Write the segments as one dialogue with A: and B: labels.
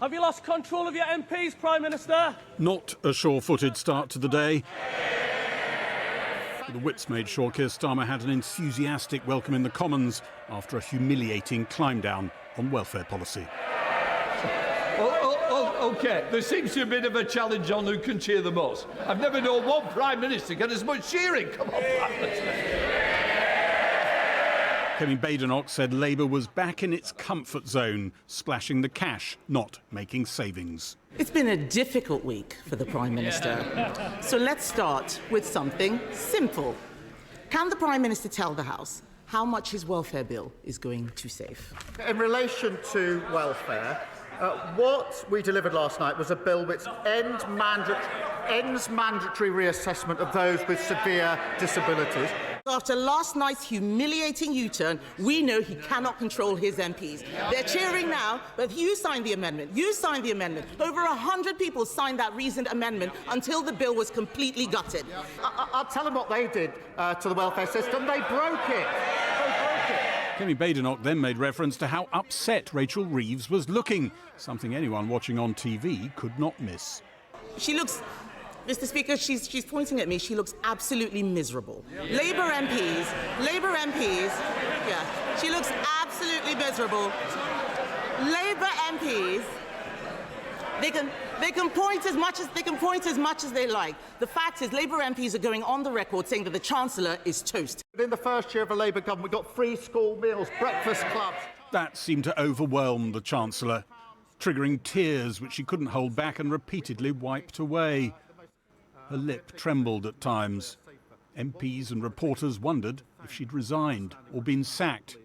A: Have you lost control of your MPs, Prime Minister?
B: Not a sure-footed start to the day. The whips made sure Keir Starmer had an enthusiastic welcome in the Commons after a humiliating climb-down on welfare policy.
C: OK, there seems to be a bit of a challenge on who can cheer the most. I've never known one Prime Minister get as much cheering. Come on, Prime Minister.
B: Kemi Badenoch said Labour was back in its comfort zone, splashing the cash, not making savings.
D: It's been a difficult week for the Prime Minister. So let's start with something simple. Can the Prime Minister tell the House how much his welfare bill is going to save?
E: In relation to welfare, what we delivered last night was a bill which ends mandatory reassessment of those with severe disabilities.
D: After last night's humiliating U-turn, we know he cannot control his MPs. They're cheering now, but you signed the amendment. You signed the amendment. Over 100 people signed that reasoned amendment until the bill was completely gutted.
E: I'll tell them what they did to the welfare system. They broke it.
B: Kemi Badenoch then made reference to how upset Rachel Reeves was looking, something anyone watching on TV could not miss.
D: She looks... Mr. Speaker, she's pointing at me. She looks absolutely miserable. Labour MPs, yeah, she looks absolutely miserable. Labour MPs, they can point as much as they like. The fact is, Labour MPs are going on the record saying that the Chancellor is toast.
E: In the first year of a Labour government, we got free school meals, breakfast clubs.
B: That seemed to overwhelm the Chancellor, triggering tears which she couldn't hold back and repeatedly wiped away. Her lip trembled at times. MPs and reporters wondered if she'd resigned or been sacked.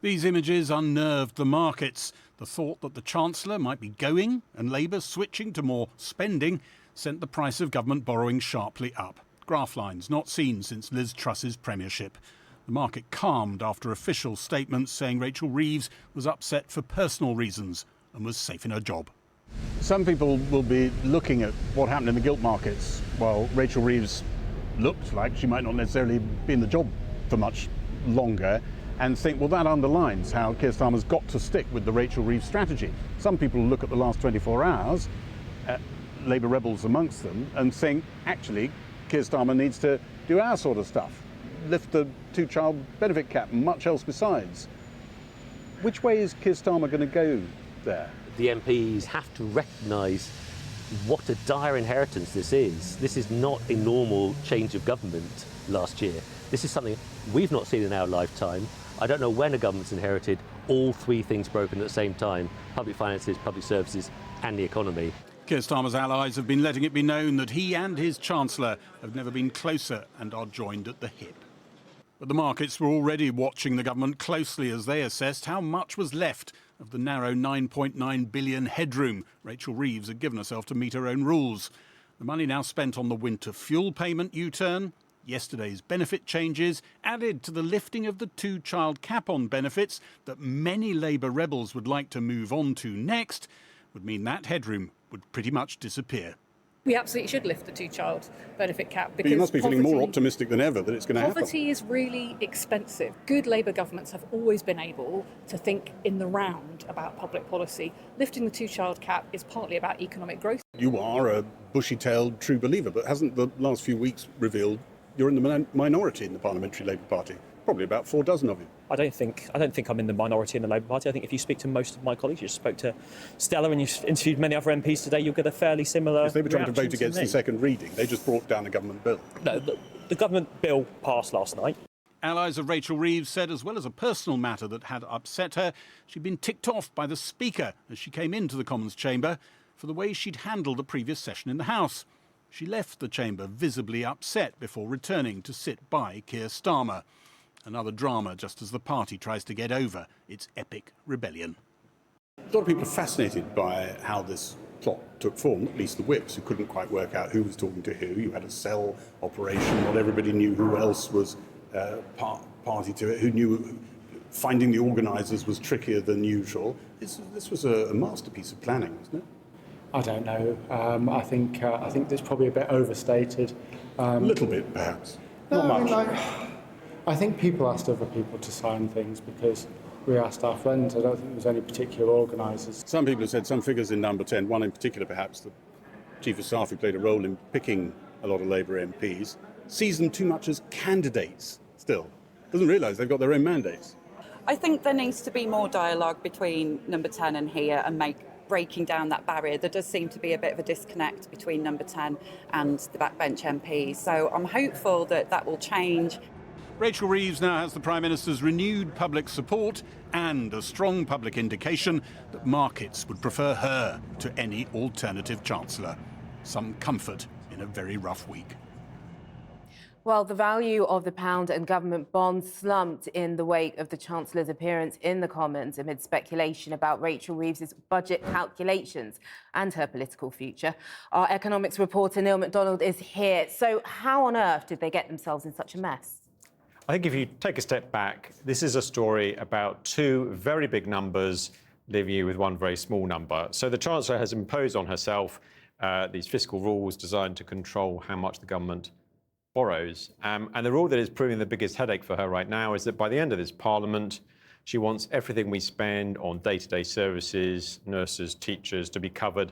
B: These images unnerved the markets. The thought that the Chancellor might be going and Labour switching to more spending sent the price of government borrowing sharply up. Graph lines not seen since Liz Truss's premiership. The market calmed after official statements saying Rachel Reeves was upset for personal reasons and was safe in her job.
F: Some people will be looking at what happened in the gilt markets while Rachel Reeves looked like she might not necessarily be in the job for much longer and think, well, that underlines how Keir Starmer's got to stick with the Rachel Reeves strategy. Some people look at the last 24 hours, Labour rebels amongst them, and think, actually, Keir Starmer needs to do our sort of stuff, lift the two-child benefit cap and much else besides. Which way is Keir Starmer going to go there?
G: The MPs have to recognise what a dire inheritance this is. This is not a normal change of government last year. This is something we've not seen in our lifetime. I don't know when a government's inherited all three things broken at the same time: public finances, public services and the economy.
B: Keir Starmer's allies have been letting it be known that he and his Chancellor have never been closer and are joined at the hip. But the markets were already watching the government closely as they assessed how much was left of the narrow £9.9 billion headroom Rachel Reeves had given herself to meet her own rules. The money now spent on the winter fuel payment U-turn, yesterday's benefit changes, added to the lifting of the two-child cap on benefits that many Labour rebels would like to move on to next, would mean that headroom would pretty much disappear.
H: We absolutely should lift the two-child benefit cap because
B: but you must be feeling more optimistic than ever that it's going to happen.
H: Poverty is really expensive. Good Labour governments have always been able to think in the round about public policy. Lifting the two-child cap is partly about economic growth.
B: You are a bushy-tailed true believer, but hasn't the last few weeks revealed you're in the minority in the Parliamentary Labour Party? Probably about 4 dozen of you.
I: I don't think I'm in the minority in the Labour Party. I think if you speak to most of my colleagues, you just spoke to Stella and you've interviewed many other MPs today, you'll get a fairly similar
B: If they were trying to vote against
I: me.
B: the second reading, they just brought down a government bill.
I: No, the government bill passed last night.
B: Allies of Rachel Reeves said, as well as a personal matter that had upset her, she'd been ticked off by the Speaker as she came into the Commons chamber for the way she'd handled the previous session in the House. She left the chamber visibly upset before returning to sit by Keir Starmer. Another drama just as the party tries to get over its epic rebellion. A lot of people are fascinated by how this plot took form, at least the whips, who couldn't quite work out who was talking to who. You had a cell operation, not everybody knew who else was party to it, who knew finding the organisers was trickier than usual. This was a masterpiece of planning, wasn't it?
J: I don't know. I think it's probably a bit overstated.
B: A little bit, perhaps.
J: No,
B: Not much.
J: I think people asked other people to sign things because we asked our friends. I don't think there was any particular organisers.
F: Some people have said some figures in number 10, one in particular perhaps, the Chief of Staff who played a role in picking a lot of Labour MPs, sees them too much as candidates still. Doesn't realise they've got their own mandates.
K: I think there needs to be more dialogue between number 10 and here and breaking down that barrier. There does seem to be a bit of a disconnect between number 10 and the backbench MPs. So I'm hopeful that that will change.
B: Rachel Reeves now has the Prime Minister's renewed public support and a strong public indication that markets would prefer her to any alternative Chancellor. Some comfort in a very rough week.
L: Well, the value of the pound and government bonds slumped in the wake of the Chancellor's appearance in the Commons amid speculation about Rachel Reeves' budget calculations and her political future. Our economics reporter Neil MacDonald is here. So how on earth did they get themselves in such a mess?
M: I think if you take a step back, this is a story about two very big numbers leaving you with one very small number. So the Chancellor has imposed on herself these fiscal rules designed to control how much the government borrows. And the rule that is proving the biggest headache for her right now is that by the end of this Parliament, she wants everything we spend on day-to-day services, nurses, teachers, to be covered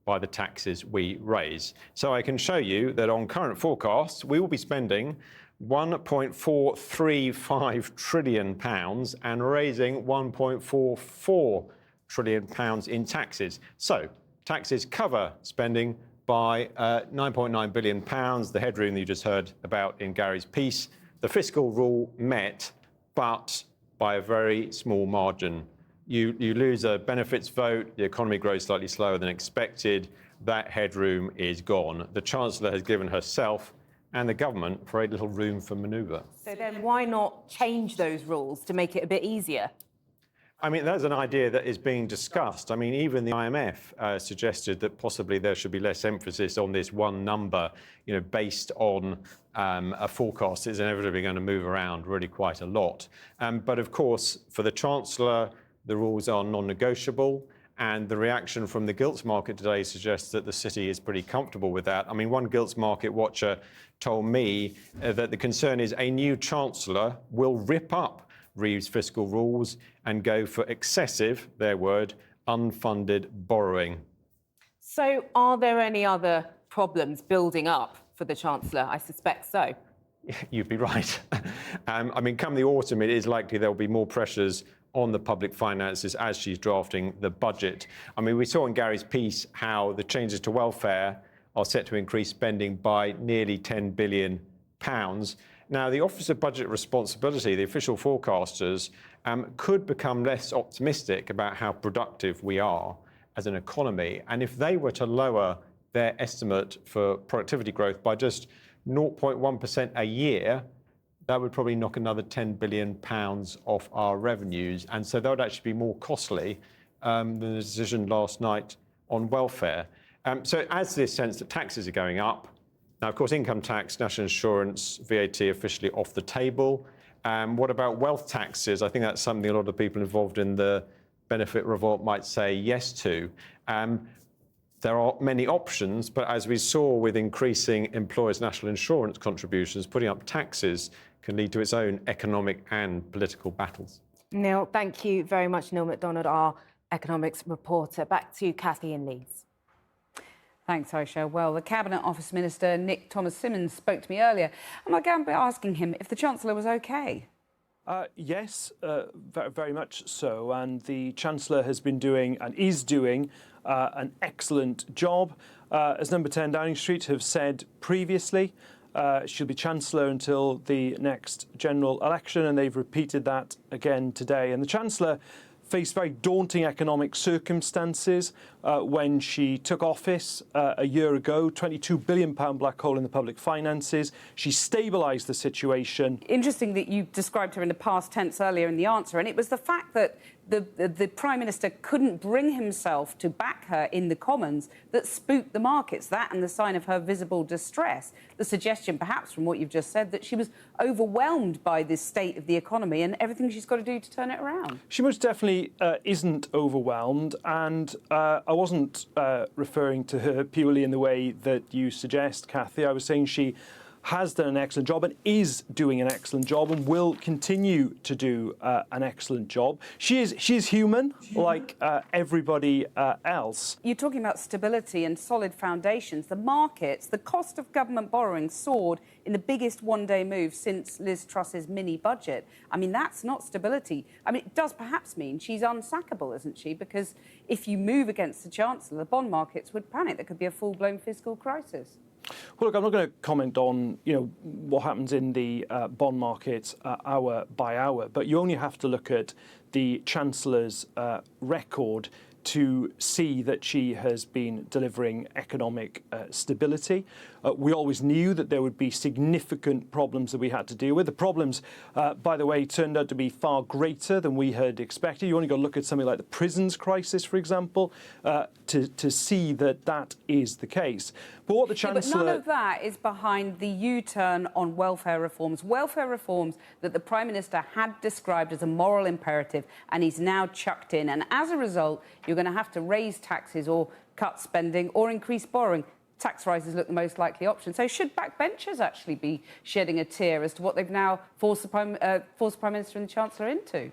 M: by the taxes we raise. So I can show you that on current forecasts, we will be spending £1.435 trillion and raising £1.44 trillion in taxes. So taxes cover spending by £9.9 billion, the headroom that you just heard about in Gary's piece. The fiscal rule met, but by a very small margin. You lose a benefits vote, the economy grows slightly slower than expected, that headroom is gone. The Chancellor has given herself and the government very little room for manoeuvre.
L: So then why not change those rules to make it a bit easier?
M: I mean, that's an idea that is being discussed. I mean, even the IMF suggested that possibly there should be less emphasis on this one number, based on a forecast is inevitably going to move around really quite a lot. But of course, for the Chancellor, the rules are non-negotiable. And the reaction from the gilts market today suggests that the city is pretty comfortable with that. I mean, one gilts market watcher told me that the concern is a new Chancellor will rip up Reeves' fiscal rules and go for excessive, their word, unfunded borrowing.
L: So are there any other problems building up for the Chancellor? I suspect so.
M: You'd be right. I mean, come the autumn, it is likely there will be more pressures on the public finances as she's drafting the budget. I mean, we saw in Gary's piece how the changes to welfare are set to increase spending by nearly £10 billion. Now, the Office of Budget Responsibility, the official forecasters, could become less optimistic about how productive we are as an economy. And if they were to lower their estimate for productivity growth by just 0.1% a year, that would probably knock another £10 billion off our revenues. And so that would actually be more costly than the decision last night on welfare. So as to this sense that taxes are going up, now, of course, income tax, national insurance, VAT officially off the table. What about wealth taxes? I think that's something a lot of people involved in the benefit revolt might say yes to. There are many options, but as we saw with increasing employers' national insurance contributions, putting up taxes can lead to its own economic and political battles.
L: Neil, thank you very much, Neil MacDonald, our economics reporter. Back to Cathy in Leeds.
N: Thanks, Aisha. Well, the Cabinet Office Minister, Nick Thomas-Symonds, spoke to me earlier, and I began by asking him if the Chancellor was OK.
O: Yes, very much so. And the Chancellor has been doing and is doing an excellent job. As Number 10 Downing Street have said previously, she'll be Chancellor until the next general election, and they've repeated that again today. And the Chancellor faced very daunting economic circumstances when she took office a year ago, £22 billion black hole in the public finances. She stabilised the situation.
N: Interesting that you described her in the past tense earlier in the answer, and it was the fact that the Prime Minister couldn't bring himself to back her in the Commons that spooked the markets, that and the sign of her visible distress. The suggestion, perhaps from what you've just said, that she was overwhelmed by this state of the economy and everything she's got to do to turn it around.
O: She most definitely isn't overwhelmed, and I wasn't referring to her purely in the way that you suggest, Cathy. I was saying she has done an excellent job and is doing an excellent job and will continue to do an excellent job. She is human, like everybody else.
N: You're talking about stability and solid foundations. The markets, the cost of government borrowing soared in the biggest one-day move since Liz Truss's mini-budget. I mean, that's not stability. I mean, it does perhaps mean she's unsackable, isn't she? Because if you move against the Chancellor, the bond markets would panic. There could be a full-blown fiscal crisis.
O: Well, look, I'm not going to comment on what happens in the bond markets hour by hour, but you only have to look at the Chancellor's record to see that she has been delivering economic stability. We always knew that there would be significant problems that we had to deal with. The problems, by the way, turned out to be far greater than we had expected. You only got to look at something like the prisons crisis, for example, to see that that is the case. But what the Chancellor...
N: But none of that is behind the U-turn on welfare reforms that the Prime Minister had described as a moral imperative, and he's now chucked in. And as a result, you're going to have to raise taxes or cut spending or increase borrowing. Tax rises look the most likely option. So should backbenchers actually be shedding a tear as to what they've now forced the Prime Minister and the Chancellor into?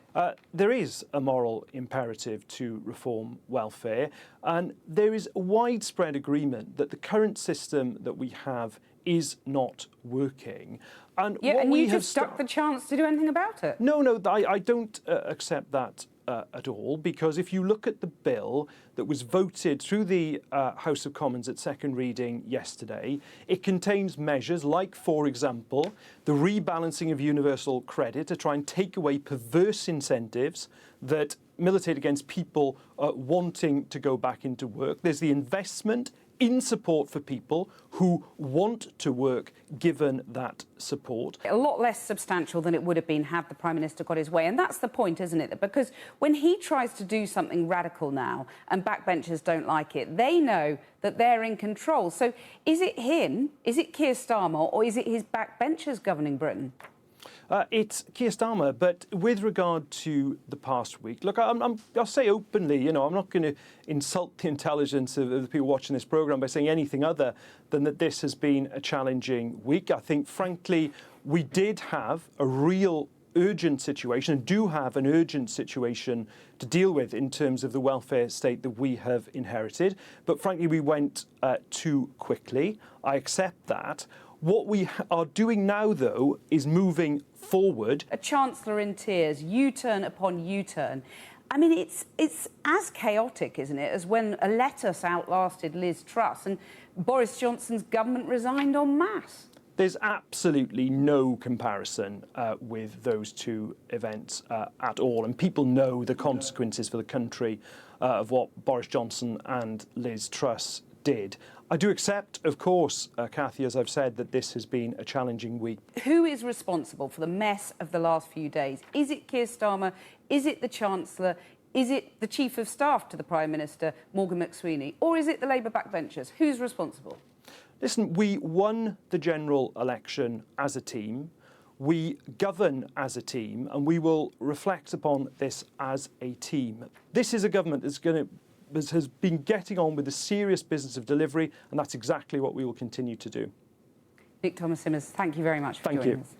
O: There is a moral imperative to reform welfare, and there is widespread agreement that the current system that we have is not working. And
N: yeah,
O: what
N: and
O: we
N: you just stuck the chance to do anything about it.
O: No, I don't accept that at all, because if you look at the bill that was voted through the House of Commons at second reading yesterday, it contains measures like, for example, the rebalancing of universal credit to try and take away perverse incentives that militate against people wanting to go back into work. There's the investment in support for people who want to work, given that support.
N: A lot less substantial than it would have been had the Prime Minister got his way. And that's the point, isn't it? Because when he tries to do something radical now and backbenchers don't like it, they know that they're in control. So is it him, is it Keir Starmer, or is it his backbenchers governing Britain?
O: It's Keir Starmer, but with regard to the past week, look, I'll say openly, I'm not going to insult the intelligence of the people watching this programme by saying anything other than that this has been a challenging week. I think, frankly, we did have a real urgent situation and do have an urgent situation to deal with in terms of the welfare state that we have inherited. But frankly, we went too quickly. I accept that. What we are doing now, though, is moving forward.
N: A Chancellor in tears, U-turn upon U-turn. I mean, it's as chaotic, isn't it, as when a lettuce outlasted Liz Truss and Boris Johnson's government resigned en masse.
O: There's absolutely no comparison with those two events at all. And people know the consequences for the country of what Boris Johnson and Liz Truss did. I do accept, of course, Cathy, as I've said, that this has been a challenging week.
N: Who is responsible for the mess of the last few days? Is it Keir Starmer? Is it the Chancellor? Is it the Chief of Staff to the Prime Minister, Morgan McSweeney? Or is it the Labour backbenchers? Who's responsible?
O: Listen, we won the general election as a team. We govern as a team, and we will reflect upon this as a team. This is a government that's has been getting on with the serious business of delivery, and that's exactly what we will continue to do.
N: Nick Thomas-Symonds, thank you very much for joining us.